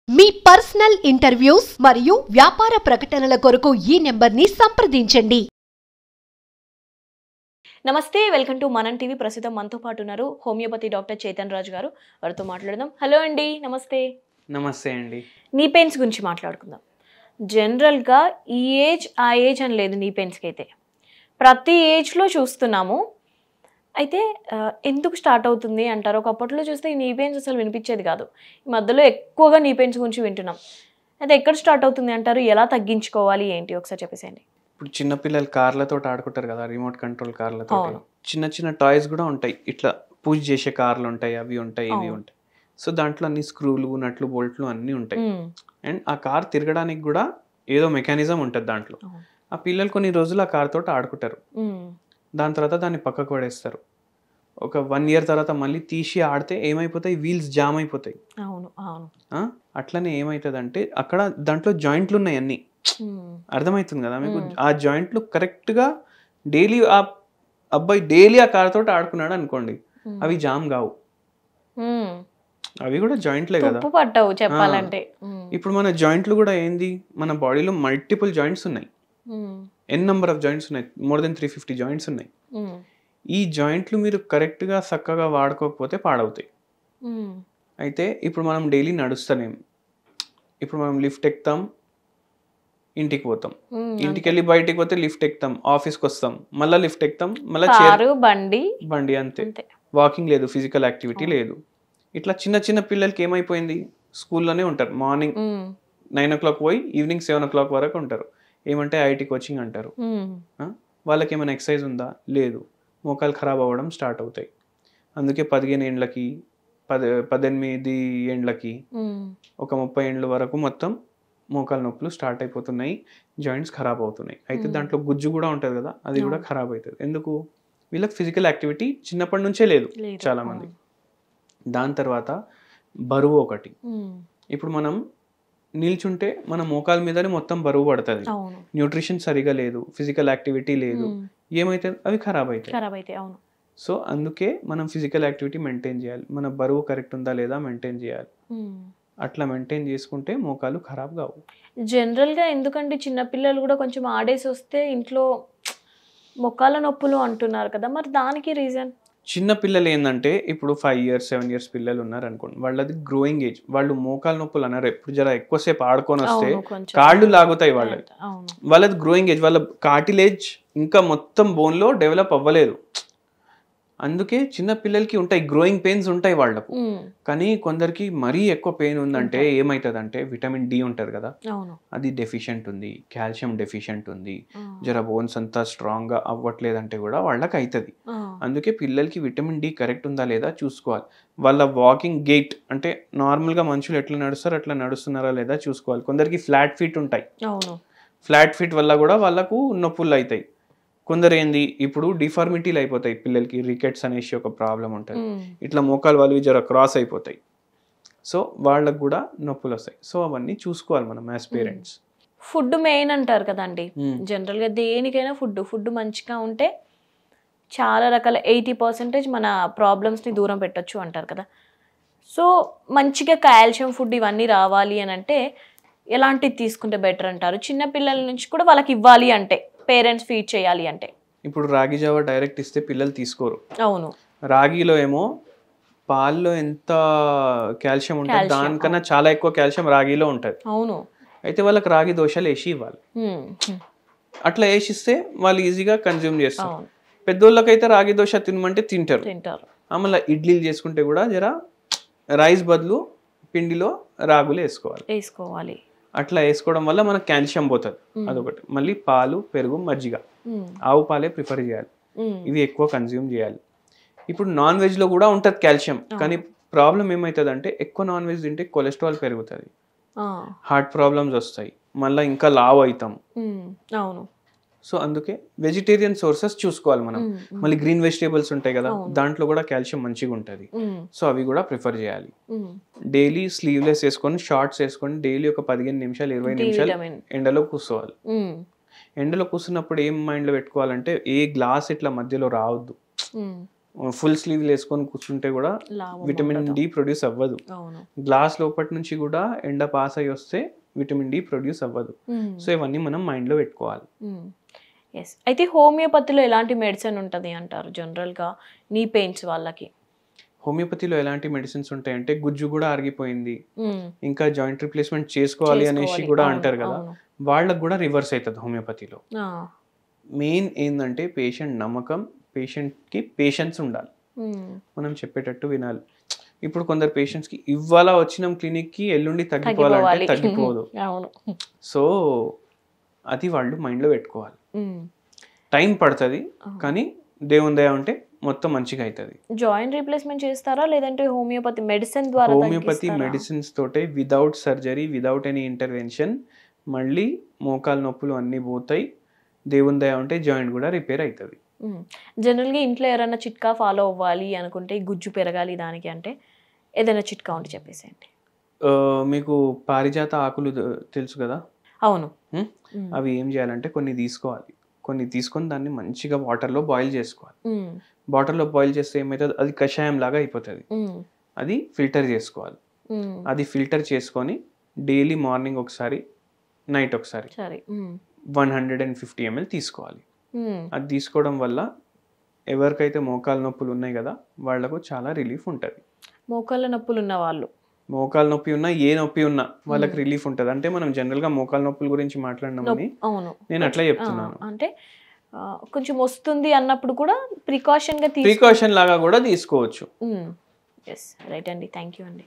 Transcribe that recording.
మీ personal interviews మరియు వ్యాపార ప్రకటనల కొరకు ఈ నెంబర్ని సంప్రదించండి. నమస్తే, వెల్కమ్ టు మనం టీవీ. ప్రస్తుతం మనతో పాటు ఉన్నారు హోమియోపతి డాక్టర్ చేతన్ రాజు గారు. వారితో మాట్లాడదాం. హలో అండి, నమస్తే. నమస్తే అండి. నీ పెయిన్స్ గురించి మాట్లాడుకుందాం. జనరల్గా ఈ ఏజ్ ఆ ఏజ్ అని లేదు, నీ పెయిన్స్కి అయితే ప్రతి ఏజ్లో చూస్తున్నాము. అయితే ఎందుకు స్టార్ట్ అవుతుంది అంటారు? ఒకప్పట్లో చూస్తే ఈ నీ పెయిన్స్ అసలు వినిపించేది కాదు. ఈ మధ్యలో ఎక్కువగా నీ పెయిన్స్ గురించి వింటున్నాం. అయితే ఎక్కడ స్టార్ట్ అవుతుంది అంటారు? ఎలా తగ్గించుకోవాలి ఏంటి ఒకసారి చెప్పేసేయండి. ఇప్పుడు చిన్నపిల్లలు కార్లతో ఆడుకుంటారు కదా, రిమోట్ కంట్రోల్ కార్లతో. చిన్న చిన్న టాయ్స్ కూడా ఉంటాయి, ఇట్లా పూజ చేసే కార్లు ఉంటాయి, అవి ఉంటాయి, ఇవి ఉంటాయి. సో దాంట్లో అన్ని స్క్రూలు, నట్లు, బోల్ట్లు అన్నీ ఉంటాయి. అండ్ ఆ కార్ తిరగడానికి కూడా ఏదో మెకానిజం ఉంటుంది దాంట్లో. ఆ పిల్లలు కొన్ని రోజులు ఆ కార్ తోటి ఆడుకుంటారు. దాని తర్వాత దాన్ని పక్కకు పడేస్తారు. ఒక 1 year తర్వాత మళ్ళీ తీసి ఆడితే ఏమైపోతాయి, వీల్స్ జామ్ అయిపోతాయి. అట్లనే ఏమవుతుంది అంటే అక్కడ దాంట్లో జాయింట్లు ఉన్నాయి అన్ని. అర్థమవుతుంది కదా మీకు? ఆ జాయింట్లు కరెక్ట్గా డైలీ ఆ అబ్బాయి డైలీ ఆ కార్ తోటి ఆడుకున్నాడు అనుకోండి, అవి జామ్ కావు. అవి కూడా జాయింట్లే కదా, పట్టవు చెప్పాలంటే. ఇప్పుడు మన జాయింట్లు కూడా ఏంది, మన బాడీలో మల్టిపుల్ జాయింట్స్ ఉన్నాయి. నెంబర్ ఆఫ్ జాయింట్స్ ఉన్నాయి, మోర్ దెన్ 350 జాయింట్స్ ఉన్నాయి. ఈ జాయింట్లు మీరు కరెక్ట్గా చక్కగా వాడుకోకపోతే పాడవుతాయి. అయితే ఇప్పుడు మనం డైలీ నడుస్తాం. ఇప్పుడు మనం లిఫ్ట్ ఎక్కుతాం, ఇంటికి పోతాం, ఇంటికి వెళ్ళి బయటికి పోతే లిఫ్ట్ ఎక్కుతాం, ఆఫీస్కి వస్తాం, మళ్ళీ లిఫ్ట్ ఎక్కుతాం, మళ్ళీ బండి అంతే. వాకింగ్ లేదు, ఫిజికల్ యాక్టివిటీ లేదు. ఇట్లా చిన్న చిన్న పిల్లలకి ఏమైపోయింది, స్కూల్లోనే ఉంటారు. మార్నింగ్ 9 o'clock పోయి ఈవినింగ్ 7 o'clock వరకు ఉంటారు. ఏమంటే ఐఐటి కోచింగ్ అంటారు. వాళ్ళకి ఏమైనా ఎక్సర్సైజ్ ఉందా? లేదు. మోకాలు ఖరాబ్ అవ్వడం స్టార్ట్ అవుతాయి. అందుకే 15 ఏండ్లకి 18 ఏండ్లకి ఒక 30 ఏండ్ల వరకు మొత్తం మోకాలు నొప్పులు స్టార్ట్ అయిపోతున్నాయి, జాయింట్స్ ఖరాబ్ అవుతున్నాయి. అయితే దాంట్లో గుజ్జు కూడా ఉంటుంది కదా, అది కూడా ఖరాబ్ అవుతుంది. ఎందుకు? వీళ్ళకి ఫిజికల్ యాక్టివిటీ చిన్నప్పటి నుంచే లేదు చాలా మంది. దాని తర్వాత బరువు ఒకటి. ఇప్పుడు మనం నిల్చుంటే మన మోకాల మీదనే మొత్తం బరువు పడుతుంది. న్యూట్రిషన్ సరిగా లేదు, ఫిజికల్ యాక్టివిటీ లేదు, ఏమైతే అవి ఖరాబ్ అవుతాయి. సో అందుకే మనం ఫిజికల్ యాక్టివిటీ మెయింటైన్ చేయాలి. మన బరువు కరెక్ట్ ఉందా లేదా మెయింటైన్ చేయాలి. అట్లా మెయింటైన్ చేసుకుంటే మోకాలు ఖరాబ్ కావు. జనరల్గా ఎందుకంటే చిన్నపిల్లలు కూడా కొంచెం ఆడేసి వస్తే ఇంట్లో మోకాల నొప్పులు అంటున్నారు కదా, మరి దానికి రీజన్? చిన్న పిల్లలు ఏంటంటే ఇప్పుడు 5 years 7 years పిల్లలు ఉన్నారు అనుకోండి, వాళ్ళది గ్రోయింగ్ ఏజ్. వాళ్ళు మోకాలు నొప్పులు అన్నారు. ఎప్పుడు జర ఎక్కువసేపు ఆడుకొని వస్తే కాళ్ళు లాగుతాయి వాళ్ళది గ్రోయింగ్ ఏజ్. వాళ్ళ కార్టిలేజ్ ఇంకా మొత్తం బోన్లో డెవలప్ అవ్వలేదు. అందుకే చిన్న పిల్లలకి ఉంటాయి, గ్రోయింగ్ పెయిన్స్ ఉంటాయి వాళ్ళకు. కానీ కొందరికి మరీ ఎక్కువ పెయిన్ ఉందంటే ఏమవుతుంది అంటే, విటమిన్ డి ఉంటుంది కదా, అది డెఫిషియెంట్ ఉంది, కాల్షియం డెఫిషియెంట్ ఉంది, జర బోన్స్ అంతా స్ట్రాంగ్ గా అవ్వట్లేదంటే కూడా వాళ్ళకి అవుతుంది. అందుకే పిల్లలకి విటమిన్ డి కరెక్ట్ ఉందా లేదా చూసుకోవాలి. వాళ్ళ వాకింగ్ గెయిట్ అంటే నార్మల్గా మనుషులు ఎట్లా నడుస్తారో అట్లా నడుస్తున్నారా లేదా చూసుకోవాలి. కొందరికి ఫ్లాట్ ఫీట్ ఉంటాయి, ఫ్లాట్ ఫీట్ వల్ల కూడా వాళ్ళకు నొప్పులు అవుతాయి. కొందరు ఏంది, ఇప్పుడు డిఫార్మిటీలు అయిపోతాయి పిల్లలకి, రికెట్స్ అనేసి ఒక ప్రాబ్లం ఉంటుంది. ఇట్లా మోకాలు వాళ్ళు జర క్రాస్ అయిపోతాయి. సో వాళ్ళకు కూడా నొప్పులు వస్తాయి. సో అవన్నీ చూసుకోవాలి మనం యాజ్ పేరెంట్స్. ఫుడ్ మెయిన్ అంటారు కదండి. జనరల్గా దేనికైనా ఫుడ్ మంచిగా ఉంటే చాలా రకాల 80% మన ప్రాబ్లమ్స్ని దూరం పెట్టచ్చు అంటారు కదా. సో మంచిగా కాల్షియం ఫుడ్ ఇవన్నీ రావాలి అని అంటే ఎలాంటివి తీసుకుంటే బెటర్ అంటారు? చిన్న పిల్లల నుంచి కూడా వాళ్ళకి ఇవ్వాలి అంటే, పేరెంట్స్ ఫీడ్ చేయాలి అంటే. ఇప్పుడు రాగి జావా డైరెక్ట్ ఇస్తే పిల్లలు తీసుకోరు. అవును. రాగిలో ఏమో పాల్లో ఎంత కాల్షియం ఉంటుంది, దానికన్నా చాలా ఎక్కువ కాల్షియం రాగిలో ఉంటుంది. అవును. అయితే వాళ్ళకి రాగి దోశలు వేసి ఇవ్వాలి. అట్లా వేసిస్తే వాళ్ళు ఈజీగా కన్జ్యూమ్ చేస్తారు. పెద్దోళ్ళకైతే రాగి దోశ తినమంటే తింటారు. మళ్ళీ ఇడ్లీలు చేసుకుంటే కూడా జర రైస్ బదులు పిండిలో రాగులు వేసుకోవాలి. అట్లా వేసుకోవడం వల్ల మనకు కాల్షియం పోతుంది, అదొకటి. మళ్ళీ పాలు, పెరుగు, మజ్జిగ, ఆవు పాలే ప్రిఫర్ చేయాలి. ఇవి ఎక్కువ కన్జ్యూమ్ చేయాలి. ఇప్పుడు నాన్ వెజ్ లో కూడా ఉంటుంది కాల్షియం, కానీ ప్రాబ్లం ఏమవుతుంది అంటే ఎక్కువ నాన్ వెజ్ తింటే కొలెస్ట్రాల్ పెరుగుతుంది, హార్ట్ ప్రాబ్లమ్స్ వస్తాయి, మళ్ళీ ఇంకా లావు అవుతాం. సో అందుకే వెజిటేరియన్ సోర్సెస్ చూసుకోవాలి మనం. మళ్ళీ గ్రీన్ వెజిటేబుల్స్ ఉంటాయి కదా, దాంట్లో కూడా కాల్షియం మంచిగా ఉంటుంది. సో అవి కూడా ప్రిఫర్ చేయాలి. డైలీ స్లీవ్లెస్ వేసుకొని, షార్ట్స్ వేసుకొని డైలీ ఒక 15 నిమిషాలు 20 నిమిషాలు ఎండలో కూర్చోవాలి. ఎండలో కూర్చున్నప్పుడు ఏం మైండ్లో పెట్టుకోవాలంటే, ఏ గ్లాస్ ఇట్లా మధ్యలో రావద్దు. ఫుల్ స్లీవ్ వేసుకొని కూర్చుంటే కూడా లాభం విటమిన్ ఉండదు. డి ప్రొడ్యూస్ అవ్వదు. అవును. గ్లాస్ లోపటి నుంచి కూడా ఎండ పాస్ అయ్యి వస్తే విటమిన్ డి ప్రొడ్యూస్ అవ్వదు. సో ఇవన్నీ మనం మైండ్లో పెట్టుకోవాలి. ఎస్. అయితే హోమియోపతిలో ఎలాంటి మెడిసిన్ ఉంటుంది అంటారు జనరల్గా నీ పెయిన్స్ వాళ్ళకి? హోమియోపతిలో ఎలాంటి మెడిసిన్స్ ఉంటాయంటే గుజ్జు కూడా ఆరిగిపోయింది, ఇంకా జాయింట్ రిప్లేస్మెంట్ చేసుకోవాలి అనేసి కూడా అంటారు కదా, వాళ్ళకు కూడా రివర్స్ అవుతుంది హోమియోపతిలో. మెయిన్ ఏంటంటే పేషెంట్ నమ్మకం, పేషెంట్కి పేషెన్స్ ఉండాలి, మనం చెప్పేటట్టు వినాలి. ఇప్పుడు కొందరు పేషెంట్స్కి ఇవాళ వచ్చినాం క్లినిక్కి ఎల్లుండి తగ్గిపోవాలంటే తగ్గిపోదు. సో అది వాళ్ళు మైండ్లో పెట్టుకోవాలి. టైం పడుతుంది కానీ దేవుని దయ ఉంటే మొత్తం మంచిగా అవుతుంది. జాయింట్ రీప్లేస్మెంట్ చేస్తారా లేదంటే హోమియోపతి మెడిసిన్ ద్వారా? హోమియోపతి మెడిసిన్స్ తోటే without surgery, without any intervention మళ్ళీ మోకాలు నొప్పులు అన్నీ పోతాయి. దేవుని దయ ఉంటే జాయింట్ కూడా రిపేర్ అవుతుంది. జనరల్గా ఇంట్లో ఎవరైనా చిట్కా ఫాలో అవ్వాలి అనుకుంటే గుజ్జు పెరగాలి దానికి అంటే ఏదైనా చిట్కా ఉంటే చెప్పేసేయండి. మీకు పారిజాత ఆకులు తెలుసు కదా? అవును. అవి ఏం చేయాలంటే కొన్ని తీసుకోవాలి, కొన్ని తీసుకొని దాన్ని మంచిగా వాటర్లో బాయిల్ చేసుకోవాలి. వాటర్లో బాయిల్ చేస్తే ఏమవుతుంది, అది కషాయం లాగా అయిపోతుంది. అది ఫిల్టర్ చేసుకోవాలి. అది ఫిల్టర్ చేసుకొని డైలీ మార్నింగ్ ఒకసారి, నైట్ ఒకసారి 150 ml తీసుకోవాలి. అది తీసుకోవడం వల్ల ఎవరికైతే మోకాలు నొప్పులు ఉన్నాయి కదా వాళ్ళకు చాలా రిలీఫ్ ఉంటుంది. మోకాళ్ళ నొప్పులు ఉన్న వాళ్ళు, మోకాలు నొప్పి ఉన్నా ఏ నొప్పి ఉన్నా వాళ్ళకి రిలీఫ్ ఉంటుంది. అంటే మనం జనరల్ గా మోకాలు నొప్పుల గురించి మాట్లాడినామని నేను అట్లా చెప్తున్నాను. అంటే కొంచెం వస్తుంది అన్నప్పుడు కూడా ప్రికాషన్ లాగా కూడా తీసుకోవచ్చు. రైట్ అండి, థ్యాంక్ యూ అండి.